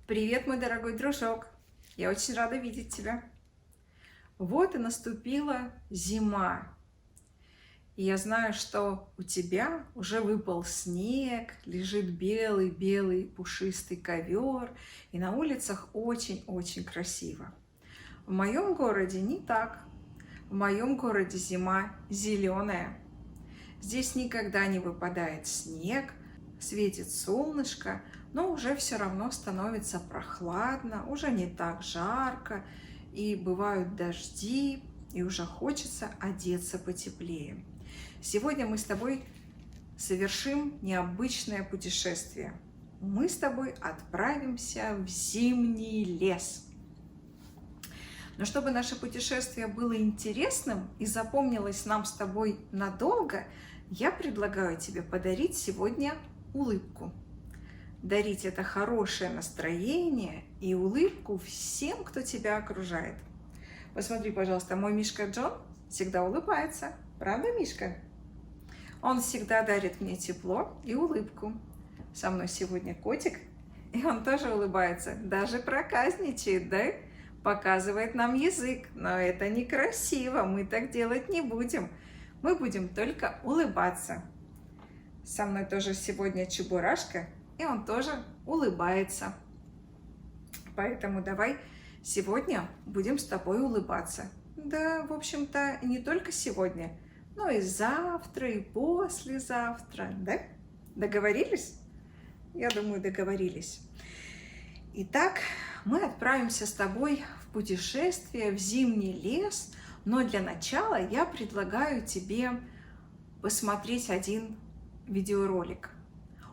Привет, мой дорогой дружок! Я очень рада видеть тебя. Вот и наступила зима. И я знаю, что у тебя уже выпал снег, лежит белый-белый пушистый ковер, и на улицах очень-очень красиво. В моем городе не так. В моем городе зима зеленая. Здесь никогда не выпадает снег, светит солнышко, но уже все равно становится прохладно, уже не так жарко, и бывают дожди, и уже хочется одеться потеплее. Сегодня мы с тобой совершим необычное путешествие. Мы с тобой отправимся в зимний лес. Но чтобы наше путешествие было интересным и запомнилось нам с тобой надолго, я предлагаю тебе подарить сегодня улыбку. Дарить это хорошее настроение и улыбку всем, кто тебя окружает. Посмотри, пожалуйста, мой Мишка Джон всегда улыбается. Правда, Мишка? Он всегда дарит мне тепло и улыбку. Со мной сегодня котик, и он тоже улыбается, даже проказничает, да? Показывает нам язык, но это некрасиво, мы так делать не будем. Мы будем только улыбаться. Со мной тоже сегодня Чебурашка, и он тоже улыбается. Поэтому давай сегодня будем с тобой улыбаться. Да, в общем-то, не только сегодня, но и завтра, и послезавтра, да? Договорились? Я думаю, договорились. Итак, мы отправимся с тобой в путешествие в зимний лес, но для начала я предлагаю тебе посмотреть один видеоролик.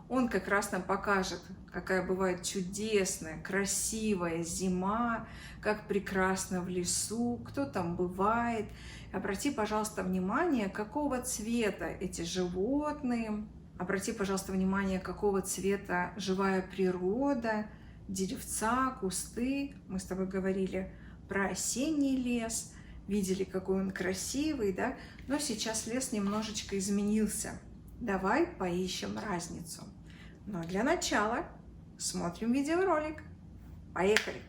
Он как раз нам покажет, какая бывает чудесная, красивая зима, как прекрасно в лесу, кто там бывает. Обрати, пожалуйста, внимание, какого цвета эти животные. Обрати, пожалуйста, внимание, какого цвета живая природа, деревца, кусты. Мы с тобой говорили про осенний лес, видели, какой он красивый, да? Но сейчас лес немножечко изменился. Давай поищем разницу. Но для начала смотрим видеоролик. Поехали!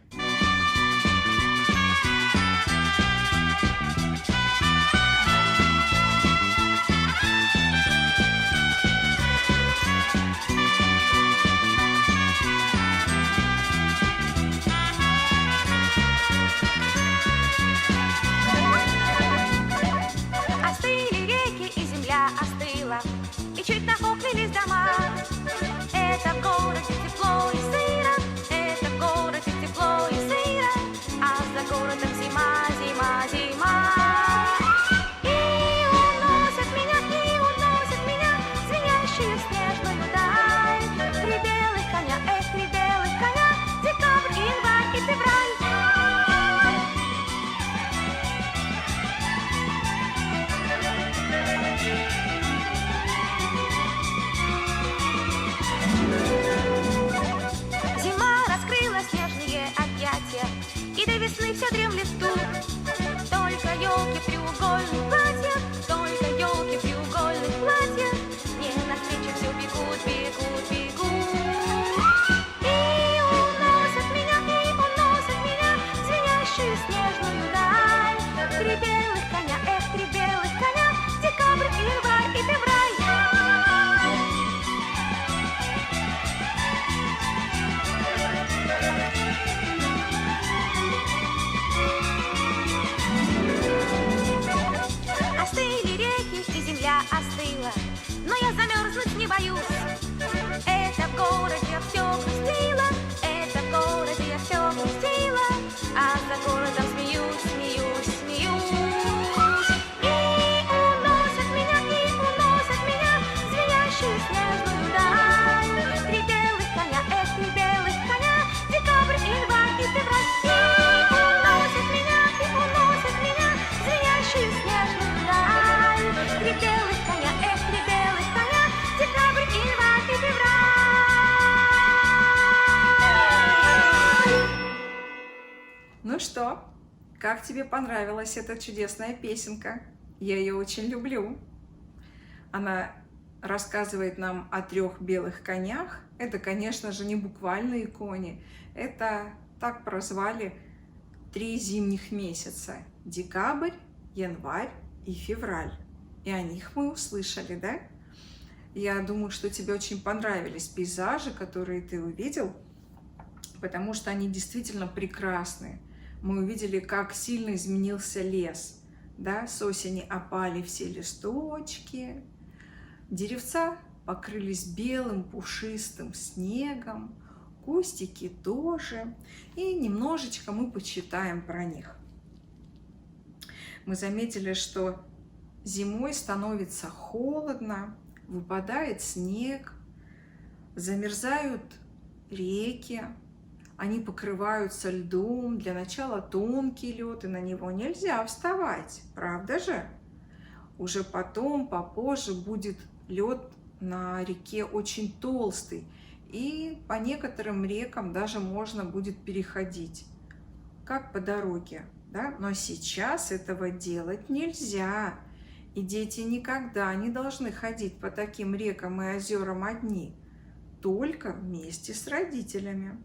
Остыли реки, и земля остыла, и чуть нахохлились дома. Это в городе тепло и сыро, это в городе тепло и сыро, а за городом зима, зима, зима. И уносят меня звенящую снежную даль. Три белых коня, три белых коня, декабрь, январь и февраль. Зима раскрыла снежные объятия, и до весны все дремлет тут. Только елки в треугольных платьях, только елки в треугольных платьях, мне навстречу все бегут, бегут, бегут. И уносят меня, звенящую снежную даль. Три белых коня, три белых коня, декабрь, январь и февраль. Остыли реки, и земля остыла, но я замерзнуть не боюсь. Это в городе я все грустила, это в городе я все грустила, а за городом смеюсь, смеюсь, смеюсь. И уносят меня звенящую снежную даль. Три белых коня, три белых коня, декабрь, январь и февраль. И уносят меня звенящую снежную даль. Три белых коня, декабрь, январь и февраль. Ну что, как тебе понравилась эта чудесная песенка? Я ее очень люблю. Она рассказывает нам о 3 белых конях. Это, конечно же, не буквальные кони. Это так прозвали 3 зимних месяца: декабрь, январь и февраль. И о них мы услышали, да? Я думаю, что тебе очень понравились пейзажи, которые ты увидел, потому что они действительно прекрасные. Мы увидели, как сильно изменился лес. Да? С осени опали все листочки, деревца покрылись белым пушистым снегом, кустики тоже. И немножечко мы почитаем про них. Мы заметили, что зимой становится холодно, выпадает снег, замерзают реки, они покрываются льдом. Для начала тонкий лед, и на него нельзя вставать, правда же? Уже потом, попозже, будет лед на реке очень толстый, и по некоторым рекам даже можно будет переходить, как по дороге, да? Но сейчас этого делать нельзя. И дети никогда не должны ходить по таким рекам и озерам одни, только вместе с родителями.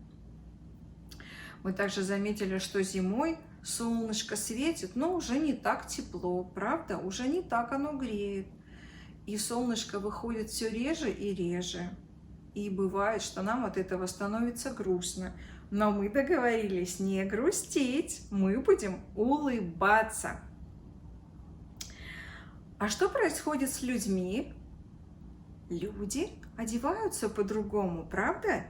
Мы также заметили, что зимой солнышко светит, но уже не так тепло, правда? Уже не так оно греет. И солнышко выходит все реже и реже. И бывает, что нам от этого становится грустно. Но мы договорились не грустить, мы будем улыбаться. А что происходит с людьми? Люди одеваются по-другому, правда?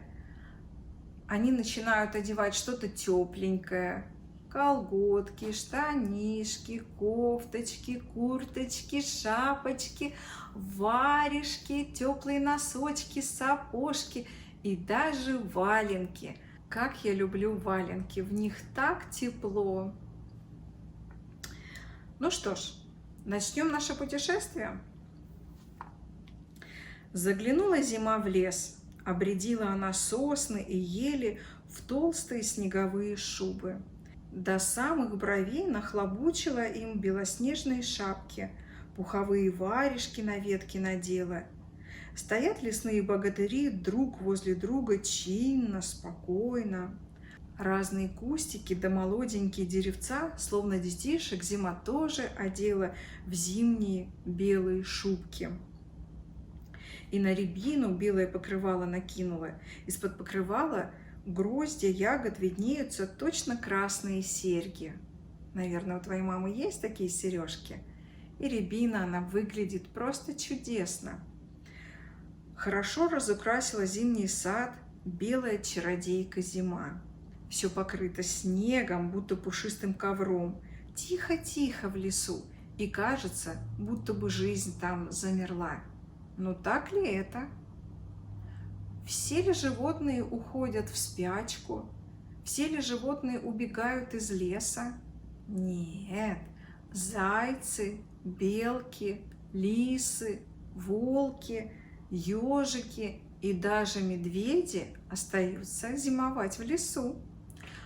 Они начинают одевать что-то тепленькое: колготки, штанишки, кофточки, курточки, шапочки, варежки, теплые носочки, сапожки и даже валенки. Как я люблю валенки, в них так тепло. Ну что ж, начнем наше путешествие. Заглянула зима в лес, обрядила она сосны и ели в толстые снеговые шубы. До самых бровей нахлобучила им белоснежные шапки, пуховые варежки на ветки надела. Стоят лесные богатыри друг возле друга чинно, спокойно. Разные кустики да молоденькие деревца, словно детишек, зима тоже одела в зимние белые шубки. И на рябину белое покрывало накинула. Из-под покрывала гроздья ягод виднеются точно красные серьги. Наверное, у твоей мамы есть такие сережки? И рябина, она выглядит просто чудесно. Хорошо разукрасила зимний сад белая чародейка зима. Все покрыто снегом, будто пушистым ковром. Тихо-тихо в лесу, и кажется, будто бы жизнь там замерла. Но так ли это? Все ли животные уходят в спячку? Все ли животные убегают из леса? Нет, зайцы, белки, лисы, волки, ежики и даже медведи остаются зимовать в лесу.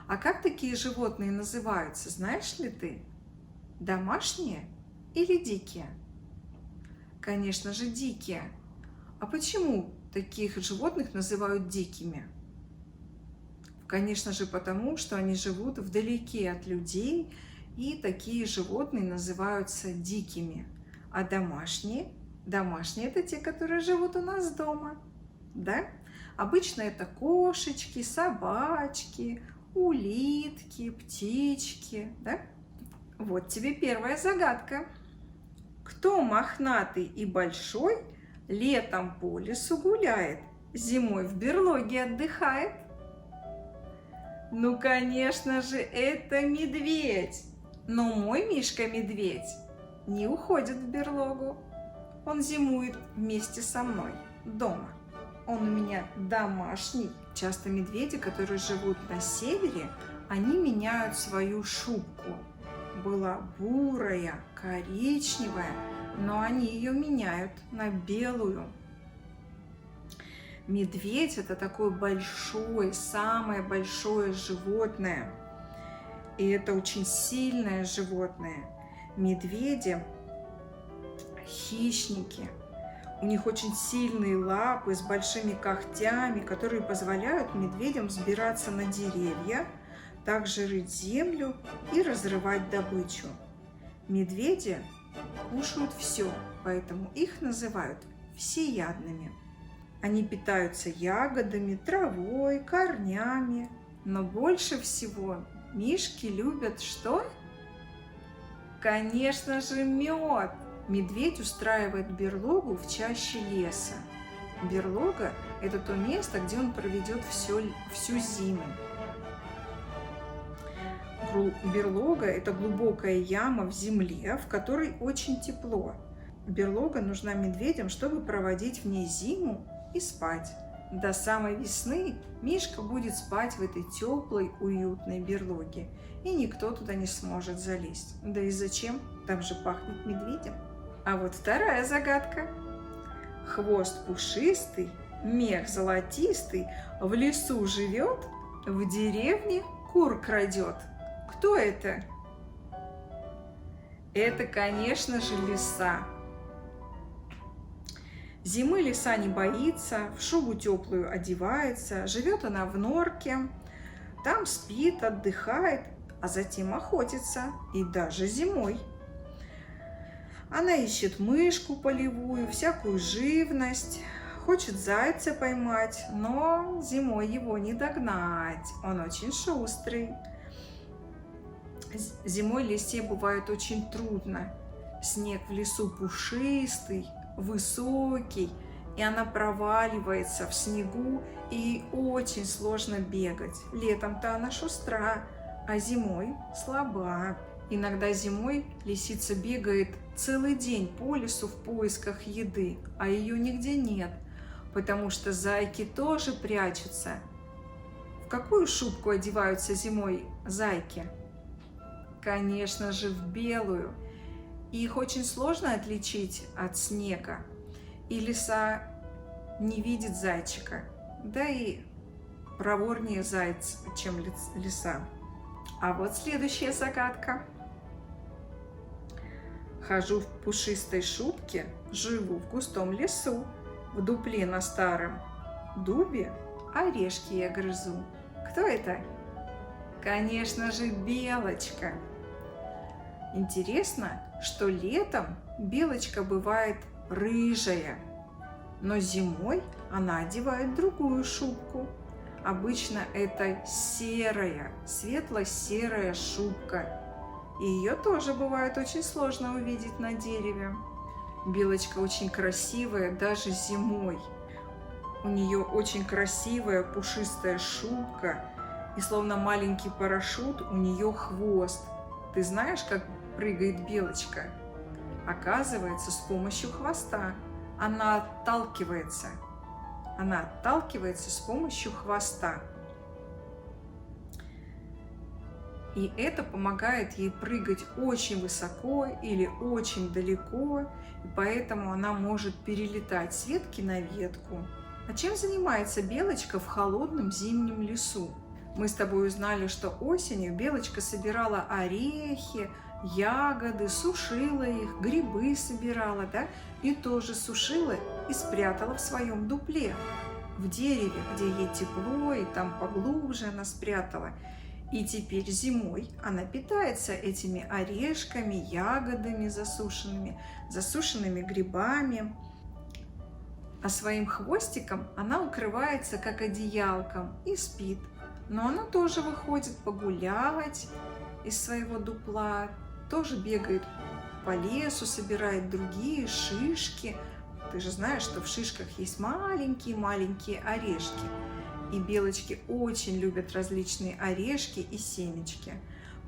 А как такие животные называются, знаешь ли ты? Домашние или дикие? Конечно же, дикие. А почему таких животных называют дикими? Конечно же, потому что они живут вдалеке от людей, и такие животные называются дикими. А домашние? Домашние – это те, которые живут у нас дома. Да? Обычно это кошечки, собачки, улитки, птички. Да? Вот тебе первая загадка. Кто мохнатый и большой, летом по лесу гуляет, зимой в берлоге отдыхает? Ну, конечно же, это медведь. Но мой Мишка-медведь не уходит в берлогу. Он зимует вместе со мной дома. Он у меня домашний. Часто медведи, которые живут на севере, они меняют свою шубку. Была бурая, коричневая, но они ее меняют на белую. Медведь – это такое большое, самое большое животное. И это очень сильное животное. Медведи – хищники. У них очень сильные лапы с большими когтями, которые позволяют медведям взбираться на деревья, также рыть землю и разрывать добычу. Медведи кушают все, поэтому их называют всеядными. Они питаются ягодами, травой, корнями, но больше всего мишки любят что? Конечно же, мед! Медведь устраивает берлогу в чаще леса. Берлога – это то место, где он проведет всю зиму. Берлога – это глубокая яма в земле, в которой очень тепло. Берлога нужна медведям, чтобы проводить в ней зиму и спать. До самой весны мишка будет спать в этой теплой, уютной берлоге, и никто туда не сможет залезть. Да и зачем? Там же пахнет медведем. А вот вторая загадка. Хвост пушистый, мех золотистый, в лесу живет, в деревне кур крадет. Кто это? Это, конечно же, лиса. Зимы лиса не боится, в шубу теплую одевается, живет она в норке, там спит, отдыхает, а затем охотится, и даже зимой. Она ищет мышку полевую, всякую живность, хочет зайца поймать, но зимой его не догнать, он очень шустрый. Зимой лисе бывает очень трудно. Снег в лесу пушистый, высокий, и она проваливается в снегу, и ей очень сложно бегать. Летом-то она шустра, а зимой слаба. Иногда зимой лисица бегает целый день по лесу в поисках еды, а ее нигде нет, потому что зайки тоже прячутся. В какую шубку одеваются зимой зайки? Конечно же, в белую. Их очень сложно отличить от снега, и лиса не видит зайчика, да и проворнее заяц, чем лиса. А вот следующая загадка. Хожу в пушистой шубке, живу в густом лесу, в дупле на старом дубе орешки я грызу. Кто это? Конечно же, белочка. Интересно, что летом белочка бывает рыжая, но зимой она одевает другую шубку. Обычно это серая, светло-серая шубка. И ее тоже бывает очень сложно увидеть на дереве. Белочка очень красивая даже зимой. У нее очень красивая пушистая шубка, и словно маленький парашют у нее хвост. Ты знаешь, как прыгает белочка? Оказывается, с помощью хвоста. Она отталкивается с помощью хвоста. И это помогает ей прыгать очень высоко или очень далеко, и поэтому она может перелетать с ветки на ветку. А чем занимается белочка в холодном зимнем лесу? Мы с тобой узнали, что осенью белочка собирала орехи, ягоды, сушила их, грибы собирала, да? И тоже сушила и спрятала в своем дупле, в дереве, где ей тепло, и там поглубже она спрятала. И теперь зимой она питается этими орешками, ягодами засушенными грибами. А своим хвостиком она укрывается как одеялком и спит. Но она тоже выходит погулять из своего дупла, тоже бегает по лесу, собирает другие шишки. Ты же знаешь, что в шишках есть маленькие-маленькие орешки. И белочки очень любят различные орешки и семечки.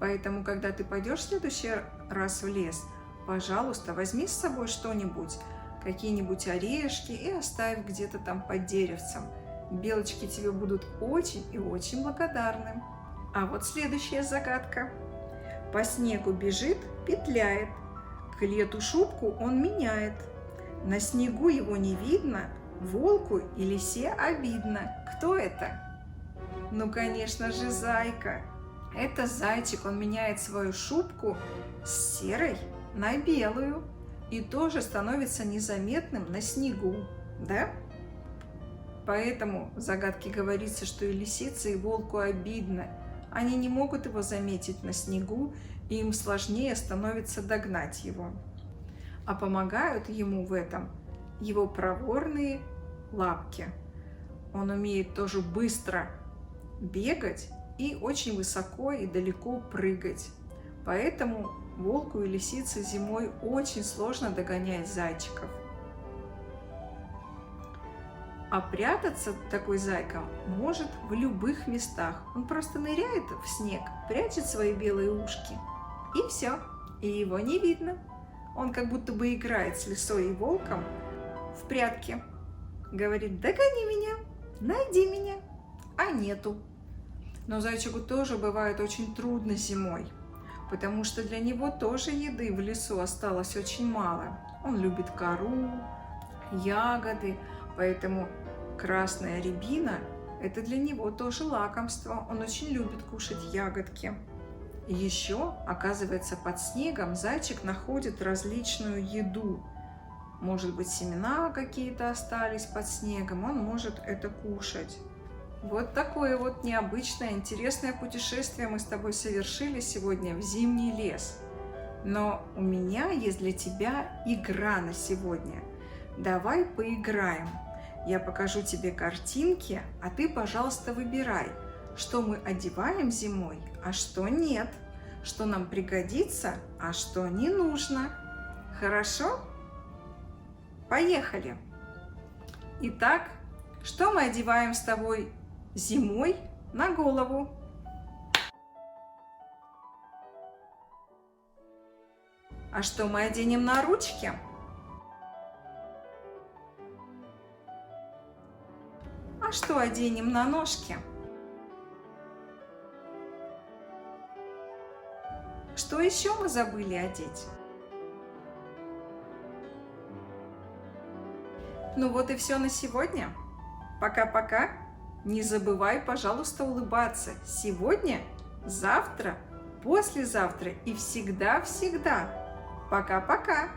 Поэтому, когда ты пойдешь в следующий раз в лес, пожалуйста, возьми с собой что-нибудь, какие-нибудь орешки, и оставь где-то там под деревцем. Белочки тебе будут очень и очень благодарны. А вот следующая загадка. По снегу бежит, петляет, к лету шубку он меняет. На снегу его не видно, волку и лисе обидно. Кто это? Ну, конечно же, зайка. Это зайчик, он меняет свою шубку с серой на белую. и тоже становится незаметным на снегу, да? Поэтому в загадке говорится, что и лисице, и волку обидно. Они не могут его заметить на снегу, и им сложнее становится догнать его. А помогают ему в этом его проворные лапки. Он умеет тоже быстро бегать и очень высоко и далеко прыгать. Поэтому волку и лисице зимой очень сложно догонять зайчиков. А прятаться такой зайка может в любых местах. Он просто ныряет в снег, прячет свои белые ушки, и все, и его не видно. Он как будто бы играет с лисой и волком в прятки. Говорит: догони меня, найди меня, а нету. Но зайчику тоже бывает очень трудно зимой, потому что для него тоже еды в лесу осталось очень мало. Он любит кору, ягоды, поэтому красная рябина – это для него тоже лакомство. Он очень любит кушать ягодки. Еще, оказывается, под снегом зайчик находит различную еду. Может быть, семена какие-то остались под снегом, он может это кушать. Вот такое вот необычное, интересное путешествие мы с тобой совершили сегодня в зимний лес. Но у меня есть для тебя игра на сегодня. Давай поиграем. Я покажу тебе картинки, а ты, пожалуйста, выбирай, что мы одеваем зимой, а что нет, что нам пригодится, а что не нужно. Хорошо? Поехали! Итак, что мы одеваем с тобой зимой на голову? А что мы оденем на ручки? А что оденем на ножки? Что еще мы забыли одеть? Ну вот и все на сегодня. Пока-пока. Не забывай, пожалуйста, улыбаться сегодня, завтра, послезавтра и всегда-всегда. Пока-пока.